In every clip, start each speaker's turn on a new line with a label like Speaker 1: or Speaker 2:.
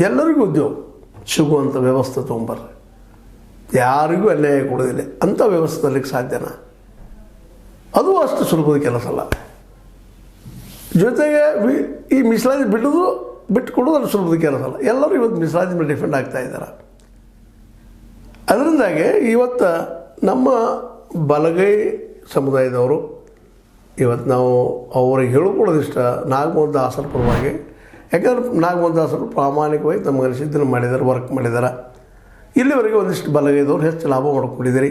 Speaker 1: ಎಲ್ಲರಿಗೂ ಉದ್ಯೋಗ ಸಿಗುವಂಥ ವ್ಯವಸ್ಥೆ ತೊಗೊಂಬರ್ರಿ. ಯಾರಿಗೂ ಅನ್ಯಾಯ ಕೊಡೋದಿಲ್ಲ ಅಂಥ ವ್ಯವಸ್ಥೆ ತರಲಿಕ್ಕೆ ಸಾಧ್ಯನಾ? ಅದು ಅಷ್ಟು ಸುಲಭದ ಕೆಲಸ ಅಲ್ಲ. ಜೊತೆಗೆ ಈ ಮೀಸಲಾತಿ ಬಿಟ್ಟು ಕೊಡೋದು ಅಷ್ಟು ಸುಲಭದ ಕೆಲಸ ಅಲ್ಲ. ಎಲ್ಲರೂ ಇವತ್ತು ಮೀಸಲಾತಿ ಮೇಲೆ ಡಿಫೆಂಡ್ ಆಗ್ತಾಯಿದ್ದಾರೆ. ಅದರಿಂದಾಗಿ ಇವತ್ತು ನಮ್ಮ ಬಲಗೈ ಸಮುದಾಯದವರು ಇವತ್ತು ನಾವು ಅವ್ರಿಗೆ ಹೇಳ್ಕೊಳ್ಳೋದಿಷ್ಟ ನಾಗಮೋಹನ್ ದಾಸರ ಪರವಾಗಿ. ಯಾಕಂದ್ರೆ ನಾಗಮೋಹನ್ ದಾಸರು ಪ್ರಾಮಾಣಿಕವಾಗಿ ತಮ್ಮ ಅನಿಸಿದ್ದನ್ನು ಮಾಡಿದ್ದಾರೆ, ವರ್ಕ್ ಮಾಡಿದ್ದಾರೆ. ಇಲ್ಲಿವರೆಗೆ ಒಂದಿಷ್ಟು ಬಲಗೈದವ್ರು ಹೆಚ್ಚು ಲಾಭ ಮಾಡ್ಕೊಂಡಿದ್ದೀರಿ.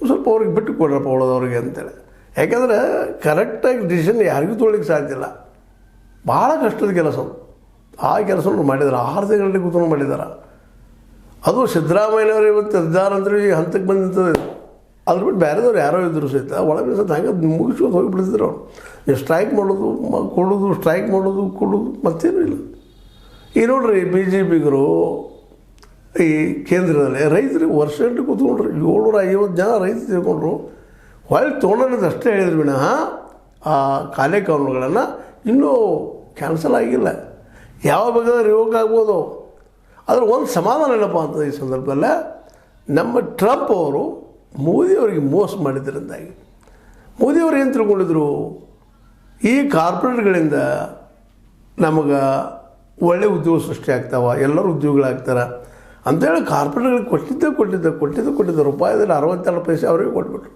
Speaker 1: ಸ್ವಲ್ಪ ಅವ್ರಿಗೆ ಬಿಟ್ಟು ಕೊಡ್ರಪ್ಪ ಉಳದವ್ರಿಗೆ ಅಂತೇಳಿ. ಯಾಕಂದರೆ ಕರೆಕ್ಟಾಗಿ ಡಿಸಿಷನ್ ಯಾರಿಗೂ ತೊಗೊಳ್ಳಿಕ್ಕೆ ಸಾಧ್ಯ ಇಲ್ಲ. ಭಾಳ ಕಷ್ಟದ ಕೆಲಸ. ಆ ಕೆಲಸವನ್ನು ಮಾಡಿದ್ದಾರೆ. 6 ತಿಂಗಳಲ್ಲಿ ಕೂತ್ಕೊಂಡು ಮಾಡಿದ್ದಾರೆ. ಅದು ಸಿದ್ದರಾಮಯ್ಯನವರು ಇವತ್ತು ಇದ್ದಾರಂದ್ರೆ ಈ ಹಂತಕ್ಕೆ ಬಂದಿರ್ತದೆ. ಅದ್ರ ಬಿಟ್ಟು ಬೇರೆದವ್ರು ಯಾರೋ ಇದ್ದರು ಸಹಿತ ಒಳಗೆ ಸಹಿತ ಹಂಗೆ ಮುಗಿಸ್ಕೊಂಡು ಹೋಗಿಬಿಡ್ತಿದ್ರು ಅವ್ರು. ನೀವು ಸ್ಟ್ರೈಕ್ ಮಾಡೋದು ಕೊಡೋದು, ಸ್ಟ್ರೈಕ್ ಮಾಡೋದು ಕೊಡೋದು, ಮತ್ತೇನೂ ಇಲ್ಲ. ಈ ನೋಡ್ರಿ BJPಗರು ಈ ಕೇಂದ್ರದಲ್ಲಿ ರೈತರಿಗೆ ವರ್ಷಗಂಟೆ ಕೂತ್ಕೊಂಡ್ರು. 750 ಜನ ರೈತರು ತಿಳ್ಕೊಂಡ್ರು. ಹೊಳ್ಳಿ ತೊಗೊಂಡದ್ದು ಅಷ್ಟೇ ಹೇಳಿದ್ರು ವಿನಃ ಆ ಕಾಲೇ ಕಾನೂನುಗಳನ್ನು ಇನ್ನೂ ಕ್ಯಾನ್ಸಲ್ ಆಗಿಲ್ಲ. ಯಾವ ಬೇಕಾದ್ರೆ ರಿವೋಕ್ ಆಗ್ಬೋದು. ಆದರೆ ಒಂದು ಸಮಾಧಾನ ಏನಪ್ಪ ಅಂತ ಈ ಸಂದರ್ಭದಲ್ಲೇ ನಮ್ಮ ಟ್ರಂಪ್ ಅವರು ಮೋದಿಯವರಿಗೆ ಮೋಸ ಮಾಡಿದ್ದರಿಂದಾಗಿ ಮೋದಿಯವರು ಏನು ತಿಳ್ಕೊಂಡಿದ್ರು, ಈ ಕಾರ್ಪೊರೇಟ್ಗಳಿಂದ ನಮಗೆ ಒಳ್ಳೆ ಉದ್ಯೋಗ ಸೃಷ್ಟಿ ಆಗ್ತಾವ, ಎಲ್ಲರೂ ಉದ್ಯೋಗಗಳಾಗ್ತಾರೆ ಅಂಥೇಳಿ ಕಾರ್ಪೊರೇಟ್ಗಳಿಗೆ ಕೊಟ್ಟಿದ್ದ ರೂಪಾಯಿದಲ್ಲಿ 62 ಪೈಸೆ ಅವರಿಗೆ ಕೊಟ್ಬಿಟ್ರು.